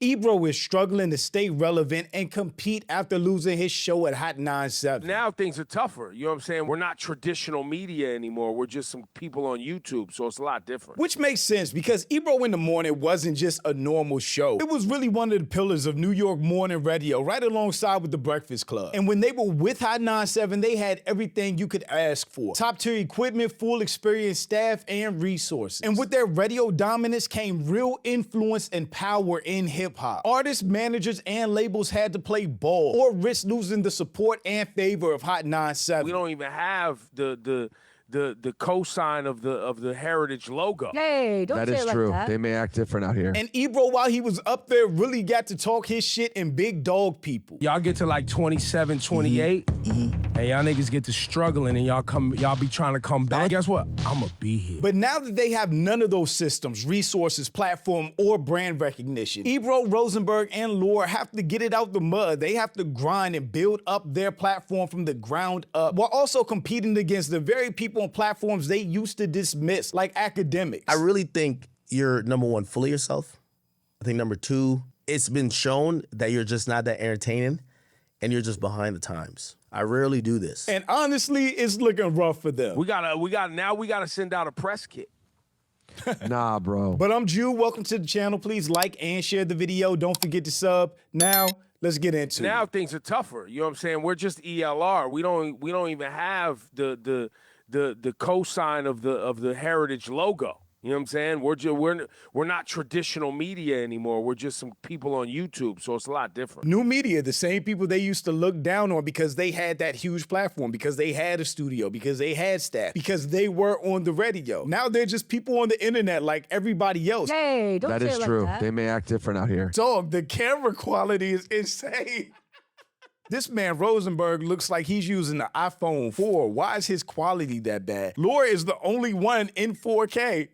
Ebro is struggling to stay relevant and compete after losing his show at HOT97. Now things are tougher. You know what I'm saying? We're not traditional media anymore. We're just some people on YouTube, so it's a lot different. Which makes sense because Ebro in the Morning wasn't just a normal show. It was really one of the pillars of New York morning radio, right alongside with The Breakfast Club. And when they were with HOT97, they had everything you could ask for. Top-tier equipment, full experienced staff, and resources. And with their radio dominance came real influence and power in hip-hop. Artists, managers, and labels had to play ball or risk losing the support and favor of HOT97. We don't even have the cosign of the Heritage logo. Hey, don't say it like that. That is true. They may act different out here. And Ebro, while he was up there, really got to talk his shit in big dog people. Y'all get to like 27, 28, and y'all niggas get to struggling, and y'all be trying to come back. Guess what? I'ma be here. But now that they have none of those systems, resources, platform, or brand recognition, Ebro, Rosenberg, and Lore have to get it out the mud. They have to grind and build up their platform from the ground up, while also competing against the very people on platforms they used to dismiss, like academics. I really think you're, number one, full of yourself. I think number two, it's been shown that you're just not that entertaining and you're just behind the times. I rarely do this. And honestly, it's looking rough for them. We gotta send out a press kit. Nah, bro. But I'm Jew. Welcome to the channel. Please like and share the video. Don't forget to sub. Now, let's get into it. Now things are tougher. You know what I'm saying? We're just ELR. We don't even have the cosign of the Heritage logo. You know what I'm saying? We're not traditional media anymore. We're just some people on YouTube, so it's a lot different. New media, the same people they used to look down on because they had that huge platform, because they had a studio, because they had staff, because they were on the radio. Now they're just people on the internet like everybody else. Hey, don't That say is it like true. that. They may act different out here. Dog, the camera quality is insane. This man Rosenberg looks like he's using the iPhone 4. Why is his quality that bad? Lore is the only one in 4K.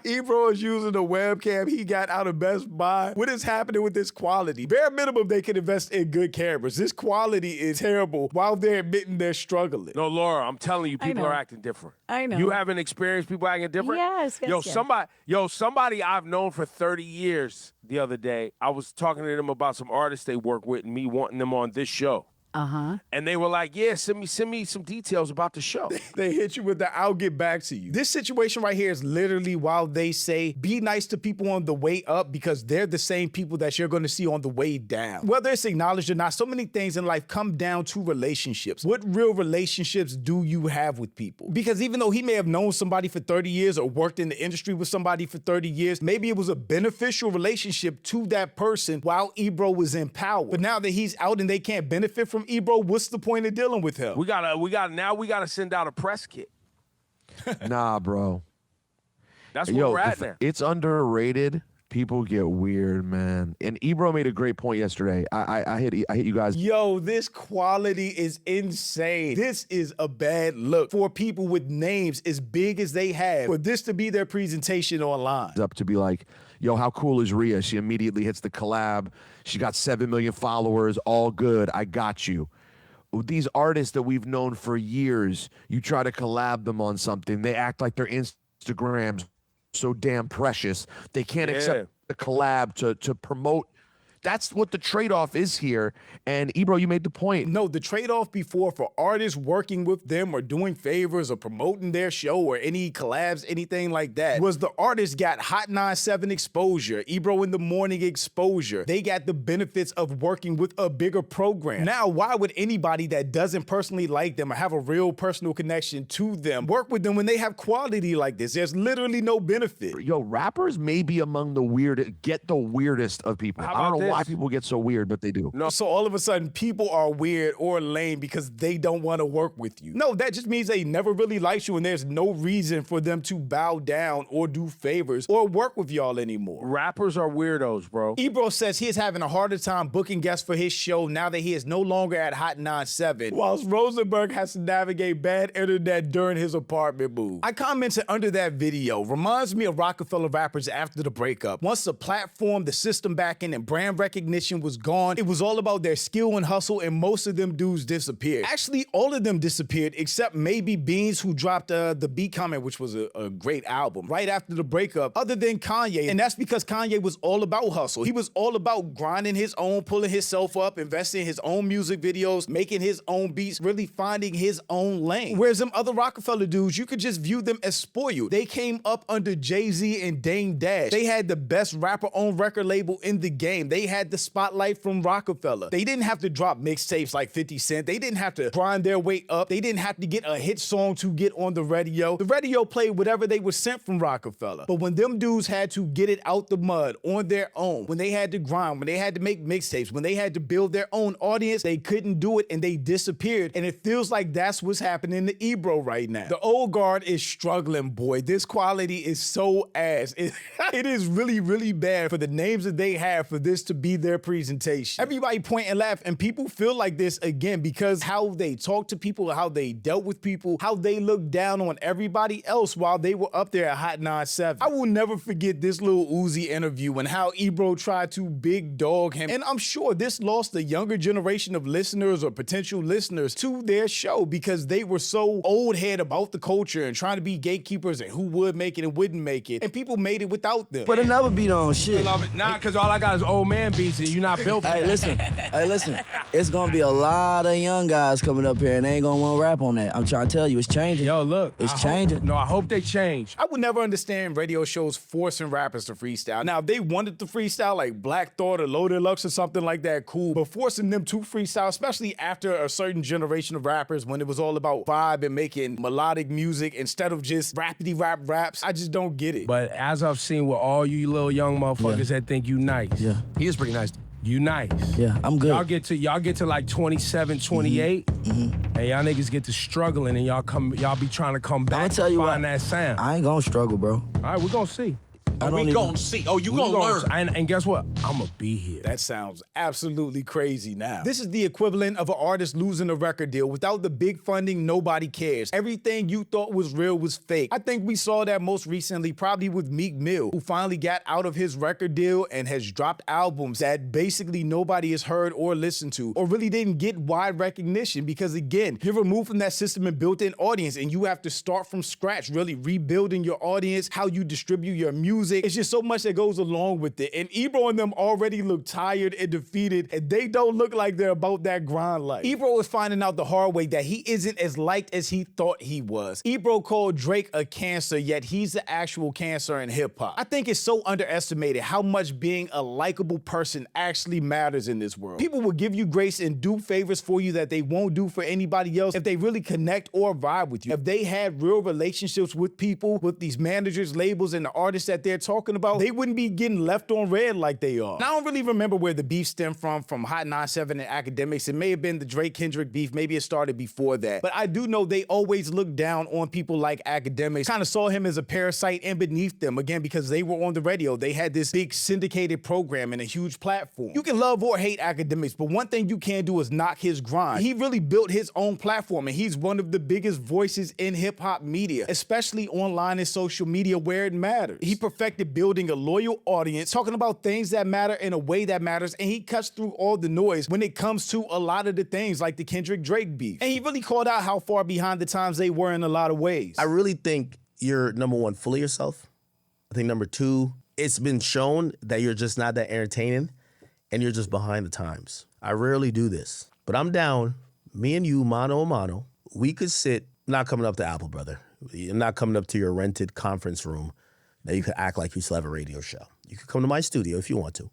Ebro is using a webcam he got out of Best Buy. What is happening with this quality? Bare minimum, they could invest in good cameras. This quality is terrible while they're admitting they're struggling. No, Laura, I'm telling you, people are acting different. I know. You haven't experienced people acting different? Yes, Somebody I've known for 30 years the other day, I was talking to them about some artists they work with and me wanting them on this show. Uh-huh. And they were like, yeah, send me some details about the show. They hit you with the "I'll get back to you." This situation right here is literally while they say be nice to people on the way up because they're the same people that you're going to see on the way down. Whether it's acknowledged or not, so many things in life come down to relationships. What real relationships do you have with people? Because even though he may have known somebody for 30 years or worked in the industry with somebody for 30 years, maybe it was a beneficial relationship to that person while Ebro was in power. But now that he's out and they can't benefit from Ebro, what's the point of dealing with him? We gotta send out a press kit. Nah, bro. That's where we're at now. It's underrated. People get weird, man. And Ebro made a great point yesterday. I hit you guys. Yo, this quality is insane. This is a bad look for people with names as big as they have. For this to be their presentation online. Up to be like, yo, how cool is Rhea? She immediately hits the collab. She got 7 million followers. All good. I got you. These artists that we've known for years, you try to collab them on something. They act like their Instagrams so damn precious. They can't accept the collab to promote. That's what the trade-off is here. And Ebro, you made the point. No, the trade-off before for artists working with them or doing favors or promoting their show or any collabs, anything like that, was the artist got HOT97 exposure, Ebro In The Morning exposure. They got the benefits of working with a bigger program. Now, why would anybody that doesn't personally like them or have a real personal connection to them work with them when they have quality like this? There's literally no benefit. Yo, rappers may be among the weirdest of people. I don't know why people get so weird, but they do. No, so all of a sudden people are weird or lame because they don't want to work with you. No, that just means they never really liked you and there's no reason for them to bow down or do favors or work with y'all anymore. Rappers are weirdos, bro. Ebro says he is having a harder time booking guests for his show now that he is no longer at HOT97, whilst Rosenberg has to navigate bad internet during his apartment move. I commented under that video, reminds me of Rockefeller rappers after the breakup. Once the platform, the system backing, and brand recognition was gone. It was all about their skill and hustle, and most of them dudes disappeared. Actually, all of them disappeared except maybe Beans, who dropped The Beat Comment, which was a great album right after the breakup, other than Kanye. And that's because Kanye was all about hustle. He was all about grinding his own, pulling himself up, investing in his own music videos, making his own beats, really finding his own lane. Whereas them other Rockefeller dudes, you could just view them as spoiled. They came up under Jay-Z and Dame Dash. They had the best rapper on record label in the game. They had the spotlight from Rockefeller. They didn't have to drop mixtapes like 50 Cent. They didn't have to grind their way up. They didn't have to get a hit song to get on the radio. The radio played whatever they were sent from Rockefeller. But when them dudes had to get it out the mud on their own, when they had to grind, when they had to make mixtapes, when they had to build their own audience, they couldn't do it and they disappeared. And it feels like that's what's happening to Ebro right now. The old guard is struggling, boy. This quality is so ass. It is really, really bad for the names that they have for this to be their presentation. Everybody point and laugh, and people feel like this again because how they talk to people, how they dealt with people, how they looked down on everybody else while they were up there at Hot 97. I will never forget this Lil Uzi interview and how Ebro tried to big dog him. And I'm sure this lost a younger generation of listeners or potential listeners to their show because they were so old head about the culture and trying to be gatekeepers and who would make it and wouldn't make it. And people made it without them. Put another beat on, shit. Nah, because all I got is old man beats and you're not built for Hey, that. listen. It's gonna be a lot of young guys coming up here and they ain't gonna want to rap on that. I'm trying to tell you, it's changing. Yo, look. It's changing. I hope they change. I would never understand radio shows forcing rappers to freestyle. Now, if they wanted to freestyle like Black Thought or Low Deluxe or something like that, cool. But forcing them to freestyle, especially after a certain generation of rappers when it was all about vibe and making melodic music instead of just rapidy rap raps, I just don't get it. But as I've seen with all you little young motherfuckers that think you nice. Yeah. He is pretty nice. You nice. Yeah, I'm good. Y'all get to like 27, 28, and y'all niggas get to struggling and y'all be trying to come back tell you and find what, that sound. I ain't gonna struggle, bro. All right, we're gonna see. We gonna see. Oh, you We gonna learn. And guess what? I'ma be here. That sounds absolutely crazy now. This is the equivalent of an artist losing a record deal. Without the big funding, nobody cares. Everything you thought was real was fake. I think we saw that most recently probably with Meek Mill, who finally got out of his record deal and has dropped albums that basically nobody has heard or listened to or really didn't get wide recognition because, again, you're removed from that system and built-in audience and you have to start from scratch, really rebuilding your audience, how you distribute your music. It's just so much that goes along with it. And Ebro and them already look tired and defeated, and they don't look like they're about that grind life. Ebro is finding out the hard way that he isn't as liked as he thought he was. Ebro called Drake a cancer, yet he's the actual cancer in hip-hop. I think it's so underestimated how much being a likable person actually matters in this world. People will give you grace and do favors for you that they won't do for anybody else if they really connect or vibe with you. If they had real relationships with people, with these managers, labels, and the artists that they're talking about, they wouldn't be getting left on red like they are. Now, I don't really remember where the beef stemmed from Hot 97 and Academics. It may have been the Drake-Kendrick beef. Maybe it started before that. But I do know they always looked down on people like Academics, kind of saw him as a parasite and beneath them, again, because they were on the radio. They had this big syndicated program and a huge platform. You can love or hate Academics, but one thing you can't do is knock his grind. He really built his own platform, and he's one of the biggest voices in hip-hop media, especially online and social media where it matters. He perfected building a loyal audience, talking about things that matter in a way that matters, and he cuts through all the noise when it comes to a lot of the things like the Kendrick-Drake beef. And he really called out how far behind the times they were in a lot of ways. I really think you're, number one, full of yourself. I think number two, it's been shown that you're just not that entertaining and you're just behind the times. I rarely do this, but I'm down. Me and you, mano a mano, we could sit, not coming up to Apple, brother. You're not coming up to your rented conference room that you could act like you still have a radio show. You could come to my studio if you want to.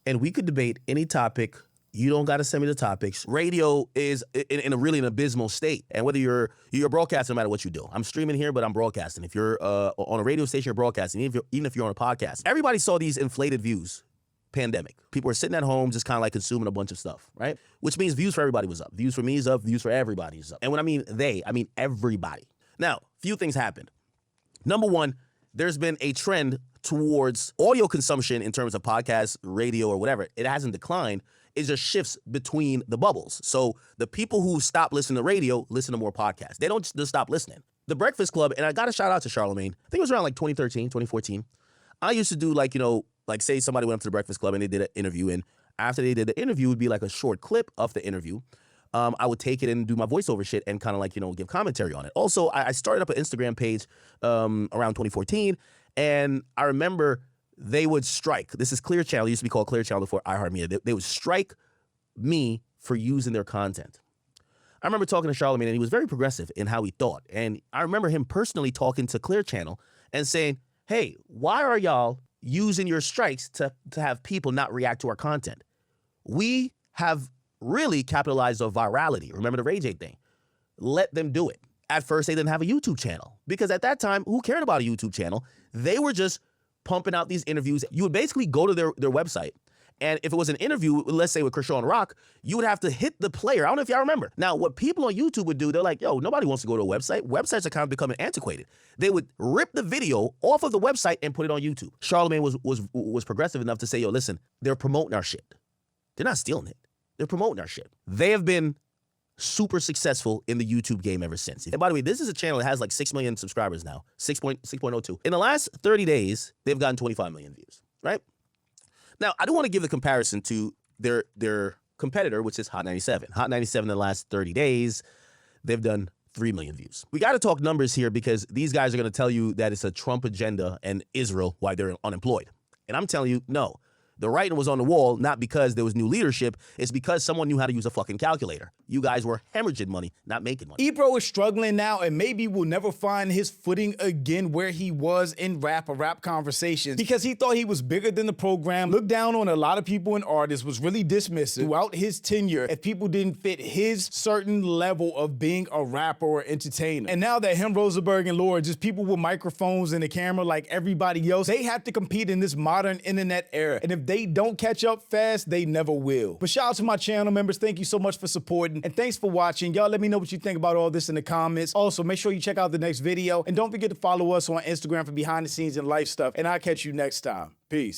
And we could debate any topic. You don't got to send me the topics. Radio is in a really an abysmal state. And whether you're broadcasting, no matter what you do. I'm streaming here, but I'm broadcasting. If you're on a radio station, you're broadcasting. Even if you're on a podcast. Everybody saw these inflated views. Pandemic. People are sitting at home just kind of like consuming a bunch of stuff, right? Which means views for everybody was up. Views for me is up. Views for everybody is up. And when I mean they, I mean everybody. Now, few things happened. Number one, there's been a trend towards audio consumption in terms of podcasts, radio, or whatever. It hasn't declined. It just shifts between the bubbles. So the people who stop listening to radio listen to more podcasts. They don't just stop listening. The Breakfast Club, and I got a shout out to Charlemagne. I think it was around like 2013, 2014. I used to do like, like say somebody went up to the Breakfast Club and they did an interview, and after they did the interview, it would be like a short clip of the interview. I would take it and do my voiceover shit and kind of like, give commentary on it. Also, I started up an Instagram page around 2014, and I remember they would strike. This is Clear Channel. It used to be called Clear Channel before iHeartMedia. They would strike me for using their content. I remember talking to Charlamagne, and he was very progressive in how he thought. And I remember him personally talking to Clear Channel and saying, hey, why are y'all using your strikes to have people not react to our content? We have really capitalized on virality. Remember the Ray J thing? Let them do it. At first, they didn't have a YouTube channel because at that time, who cared about a YouTube channel? They were just pumping out these interviews. You would basically go to their website, and if it was an interview, let's say with Kershaw and Rock, you would have to hit the player. I don't know if y'all remember. Now, what people on YouTube would do, they're like, yo, nobody wants to go to a website. Websites are kind of becoming antiquated. They would rip the video off of the website and put it on YouTube. Charlamagne was progressive enough to say, yo, listen, they're promoting our shit. They're not stealing it. They're promoting our shit. They have been super successful in the YouTube game ever since. And by the way, this is a channel that has like 6 million subscribers now, 6.02. In the last 30 days, they've gotten 25 million views, right? Now, I do want to give the comparison to their competitor, which is HOT97. HOT97 in the last 30 days, they've done 3 million views. We got to talk numbers here because these guys are going to tell you that it's a Trump agenda and Israel why they're unemployed. And I'm telling you, no. The writing was on the wall, not because there was new leadership. It's because someone knew how to use a fucking calculator. You guys were hemorrhaging money, not making money. Ebro is struggling now and maybe will never find his footing again where he was in rap conversations because he thought he was bigger than the program, looked down on a lot of people and artists, was really dismissive throughout his tenure if people didn't fit his certain level of being a rapper or entertainer. And now that him, Rosenberg, and Laura, just people with microphones and a camera like everybody else, they have to compete in this modern internet era. And if they don't catch up fast, they never will. But shout out to my channel members. Thank you so much for supporting. And thanks for watching. Y'all let me know what you think about all this in the comments. Also, make sure you check out the next video. And don't forget to follow us on Instagram for behind the scenes and life stuff. And I'll catch you next time. Peace.